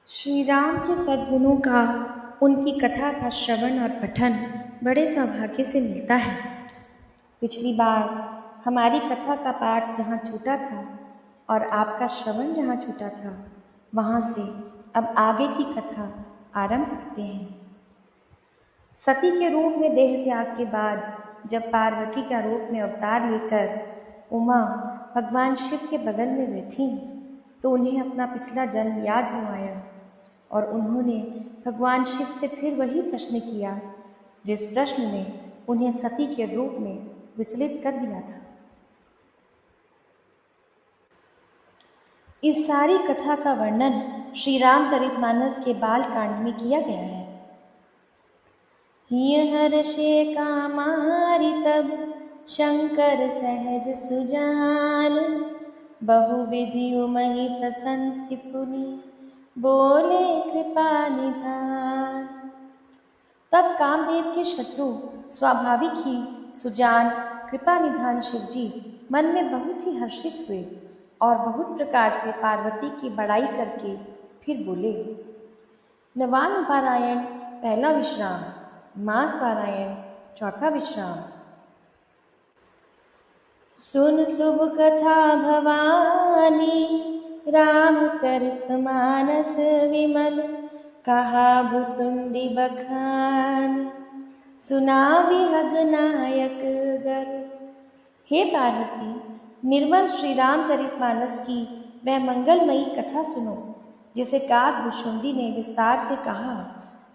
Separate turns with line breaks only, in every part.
श्री राम के सद्गुणों का, उनकी कथा का श्रवण और पठन बड़े सौभाग्य से मिलता है। पिछली बार हमारी कथा का पाठ जहाँ छूटा था और आपका श्रवण जहाँ छूटा था, वहाँ से अब आगे की कथा आरंभ करते हैं। सती के रूप में देह त्याग के बाद जब पार्वती का रूप में अवतार लेकर उमा भगवान शिव के बगल में बैठी, तो उन्हें अपना पिछला जन्म याद हो आया और उन्होंने भगवान शिव से फिर वही प्रश्न किया जिस प्रश्न ने उन्हें सती के रूप में विचलित कर दिया था। इस सारी कथा का वर्णन श्री रामचरितमानस के बाल कांड में किया गया है। हिय हर्षे कामारि तब शंकर सहज सुजान, बहुविधि उमहि प्रशंसि पुनि बोले कृपा निधान। तब कामदेव के शत्रु स्वाभाविक ही सुजान कृपा निधान शिवजी मन में बहुत ही हर्षित हुए और बहुत प्रकार से पार्वती की बड़ाई करके फिर बोले। नवान्न पारायण पहला विश्राम, मास पारायण चौथा विश्राम। सुन शुभ कथा भवानी, रामचरितमानस विमल, कहा भुसुंडी बखान, सुना विहग नायक गर। हे पार्वती, निर्मल श्री रामचरितमानस की वह मंगलमयी कथा सुनो जिसे काग भुसुंडी ने विस्तार से कहा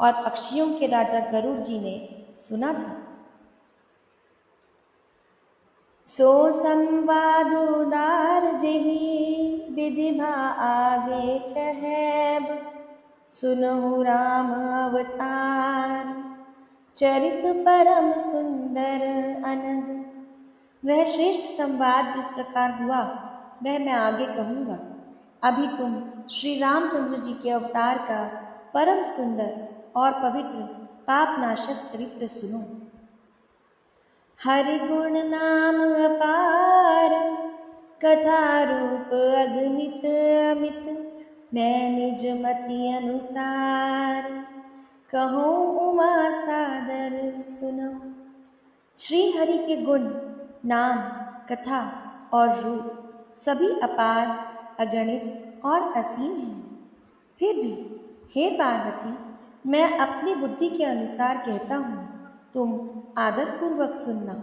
और पक्षियों के राजा गरुड़ जी ने सुना था। सो संवाद उदार जेहि, विधिभा आगे कहब, सुनहु राम अवतार, चरित परम सुंदर अनग। वह श्रेष्ठ संवाद जिस प्रकार हुआ वह मैं आगे कहूँगा। अभी तुम श्री रामचंद्र जी के अवतार का परम सुंदर और पवित्र पापनाशक चरित्र सुनो। हरि गुण नाम अपार, कथा रूप अगणित अमित, मैं निज मति अनुसार, कहूँ उमा सादर सुनो। श्री हरि के गुण, नाम, कथा और रूप सभी अपार, अगणित और असीम हैं। फिर भी हे पार्वती, मैं अपनी बुद्धि के अनुसार कहता हूँ, तुम आदरपूर्वक सुनना।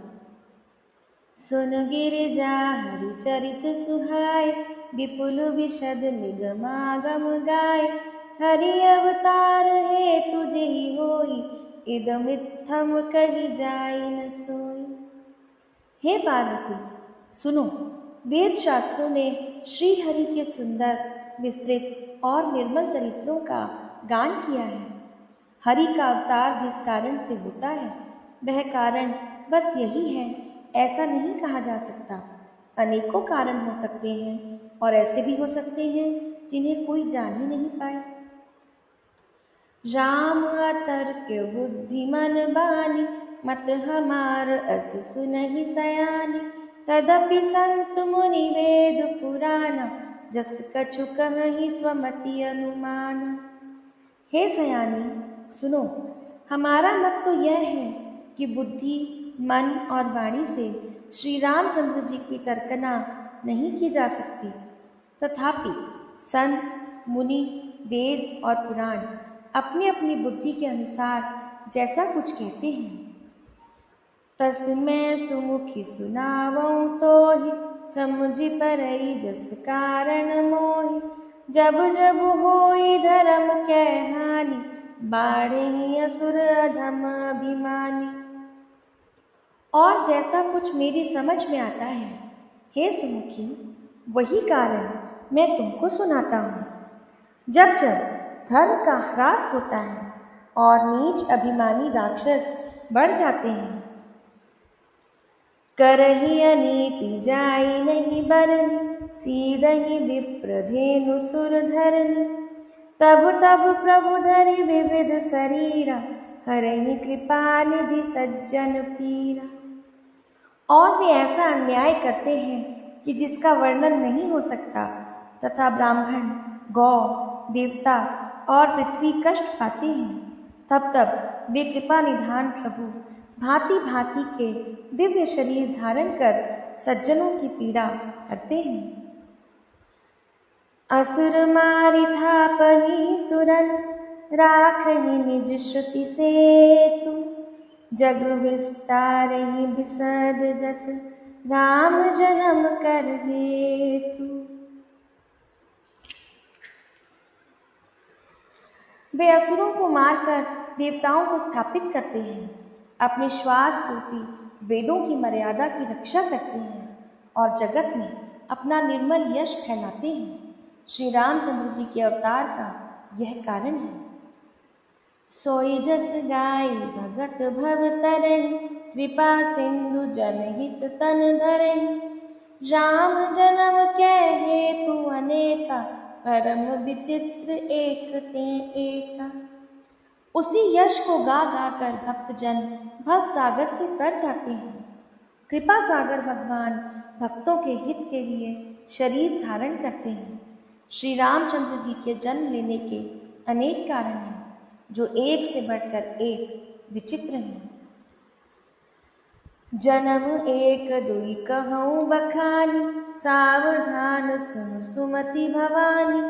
सुन गिरिजा हरि चरित सुहाय, विपुल विशद निगमागम गाय, हरि अवतार है तुझे ही होई, इदमित्थम कही जाय न सोई। हे पार्वती, सुनो, वेद शास्त्रों ने श्री हरि के सुंदर, विस्तृत और निर्मल चरित्रों का गान किया है। हरि का अवतार जिस कारण से होता है वह कारण बस यही है ऐसा नहीं कहा जा सकता। अनेकों कारण हो सकते हैं और ऐसे भी हो सकते हैं जिन्हें कोई जान ही नहीं पाए। राम अतर्क बुद्धिमन बानी, मत हमार अस सुनहि सयानी, तदपि संत मुनि वेद पुराना, जस कछु कहहि स्वमति अनुमान। हे सयानी, सुनो, हमारा मत तो यह है कि बुद्धि, मन और वाणी से श्री रामचंद्र जी की तर्कना नहीं की जा सकती। तथापि संत, मुनि, वेद और पुराण अपनी अपनी बुद्धि के अनुसार जैसा कुछ कहते हैं, तस्मै सुमुखी सुनावऊँ तोहि, समुझि परई जस कारण मोहि, जब जब होई धर्म कै हानि, बाढ़हि असुर अधम अभिमानी। और जैसा कुछ मेरी समझ में आता है, हे सुमुखी, वही कारण मैं तुमको सुनाता हूँ। जब जब धर्म का ह्रास होता है और नीच अभिमानी राक्षस बढ़ जाते हैं, करहि अनीति जाई नहीं बरनी, सीदहि विप्रधेनु सुर धरनी, तब तब प्रभु धरि विविध शरीरा, हरहि कृपा निधि सज्जन पीरा। और वे ऐसा अन्याय करते हैं कि जिसका वर्णन नहीं हो सकता, तथा ब्राह्मण, गौ, देवता और पृथ्वी कष्ट पाते हैं, तब तब वे कृपा निधान प्रभु भांति भांति के दिव्य शरीर धारण कर सज्जनों की पीड़ा हरते हैं। असुर मारि थापहि सुरन राखहि निज श्रुति सेतु, जग विस्तारहि बिसद जस राम जन्म कर हेतु। वे असुरों को मारकर देवताओं को स्थापित करते हैं, अपने श्वास रूपी वेदों की मर्यादा की रक्षा करते हैं और जगत में अपना निर्मल यश फैलाते हैं। श्री रामचंद्र जी के अवतार का यह कारण है। सोई जस गाय भगत भव तरहि, कृपा सिंधु जनहित तन धरहि, राम जन्म कै हेतु अनेका, परम विचित्र एक ते एका। उसी यश को गा गा कर भक्तजन भव सागर से तर जाते हैं। कृपा सागर भगवान भक्तों के हित के लिए शरीर धारण करते हैं। श्री रामचंद्र जी के जन्म लेने के अनेक कारण हैं, जो एक से बढ़कर एक विचित्र हैं। जन्म एक दुई कहूँ बखानी, सावधान सुन सुमति भवानी,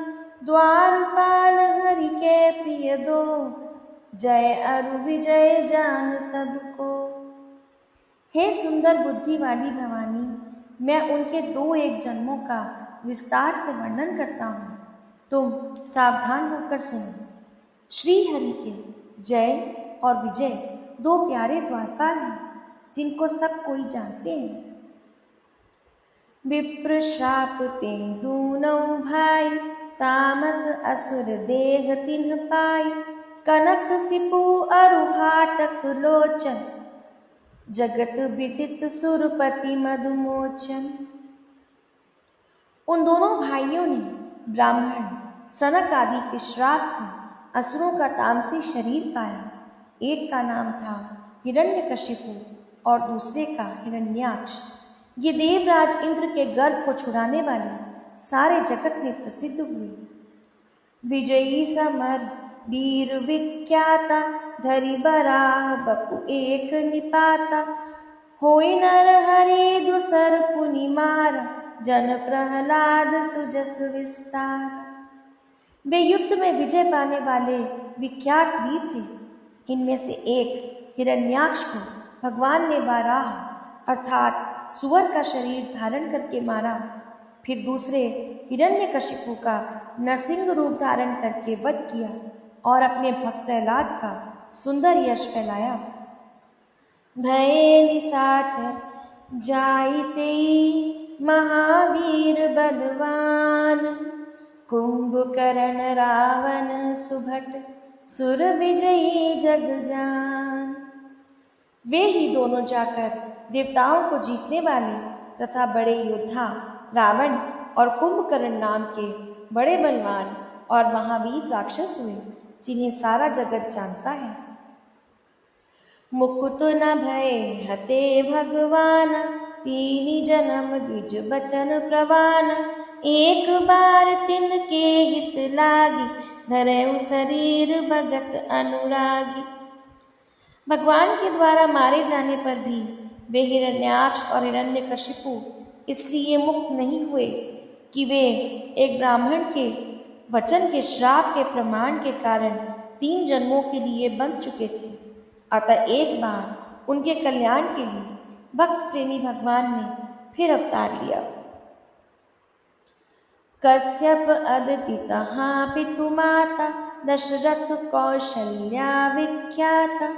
द्वारपाल हरि के प्रिय दो, जय अरु विजय जान सबको। हे सुंदर बुद्धि वाली भवानी, मैं उनके 2-1 जन्मों का विस्तार से वर्णन करता हूँ, तुम सावधान होकर सुनो। श्री हरि के जय और विजय 2 प्यारे द्वारपाल हैं, जिनको सब कोई जानते हैं। विप्र श्राप ते दूनौ भाई, तामस असुर देह तिन्ह पाई, कनक सिपु अरु घातक लोचन, जगत विदित सुरपति मधुमोचन। उन दोनों भाइयों ने ब्राह्मण सनक आदि के श्राप से असुरों का तामसी शरीर पाया। एक का नाम था हिरण्यकशिपु और दूसरे का हिरण्याक्ष। ये देवराज इंद्र के गर्भ को छुड़ाने वाले सारे जगत में प्रसिद्ध हुए। विजयी समर वीर विख्याता, धरि बराह बपु एक निपाता, होई नर हरि दुसर पुनि मारा, जन प्रहलाद सुजस विस्तार। वे युद्ध में विजय पाने वाले विख्यात वीर थे। इनमें से एक हिरण्याक्ष को भगवान ने बाराह अर्थात सुअर का शरीर धारण करके मारा। फिर दूसरे हिरण्यकशिपु का नरसिंह रूप धारण करके वध किया और अपने भक्त प्रहलाद का सुंदर यश फैलाया। भये निशाचर जाइते महावीर बलवान, कुंभकर्ण रावण सुभट, सुर विजयी जग जान। वे ही दोनों जाकर देवताओं को जीतने वाले तथा बड़े योद्धा रावण और कुंभकर्ण नाम के बड़े बलवान और महावीर राक्षस हुए, जिन्हें सारा जगत जानता है। मुकुत न भय हते भगवान, तीन जन्म द्विज बचन प्रवान, एक बार तिनके हित लागी, धरऊ शरीर भगत अनुरागी। भगवान के द्वारा मारे जाने पर भी वे हिरण्याक्ष और हिरण्यकशिपु इसलिए मुक्त नहीं हुए कि वे एक ब्राह्मण के वचन के श्राप के प्रमाण के कारण 3 जन्मों के लिए बंध चुके थे। अतः एक बार उनके कल्याण के लिए भक्त प्रेमी भगवान ने फिर अवतार लिया। कश्यप अदिति तहाँ पितु माता, दशरथ कौशल्या विख्याता,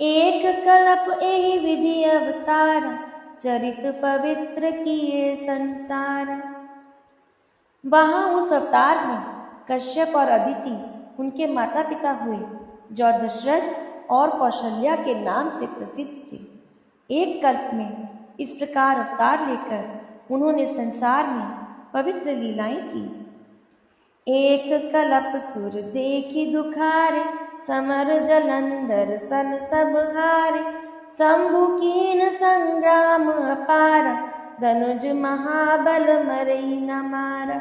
एक कल्प एहि विधि अवतारा, चरित पवित्र किए संसार। वहाँ उस अवतार में कश्यप और अदिति उनके माता पिता हुए, जो दशरथ और कौशल्या के नाम से प्रसिद्ध थे। एक कल्प में इस प्रकार अवतार लेकर उन्होंने संसार में पवित्र लीलाएं की। एक कल्प सुर देखी दुखारे, समर जलंधर सन सब हारे, शंभु कीन संग्राम अपार, धनुज महाबल मरई न मारा।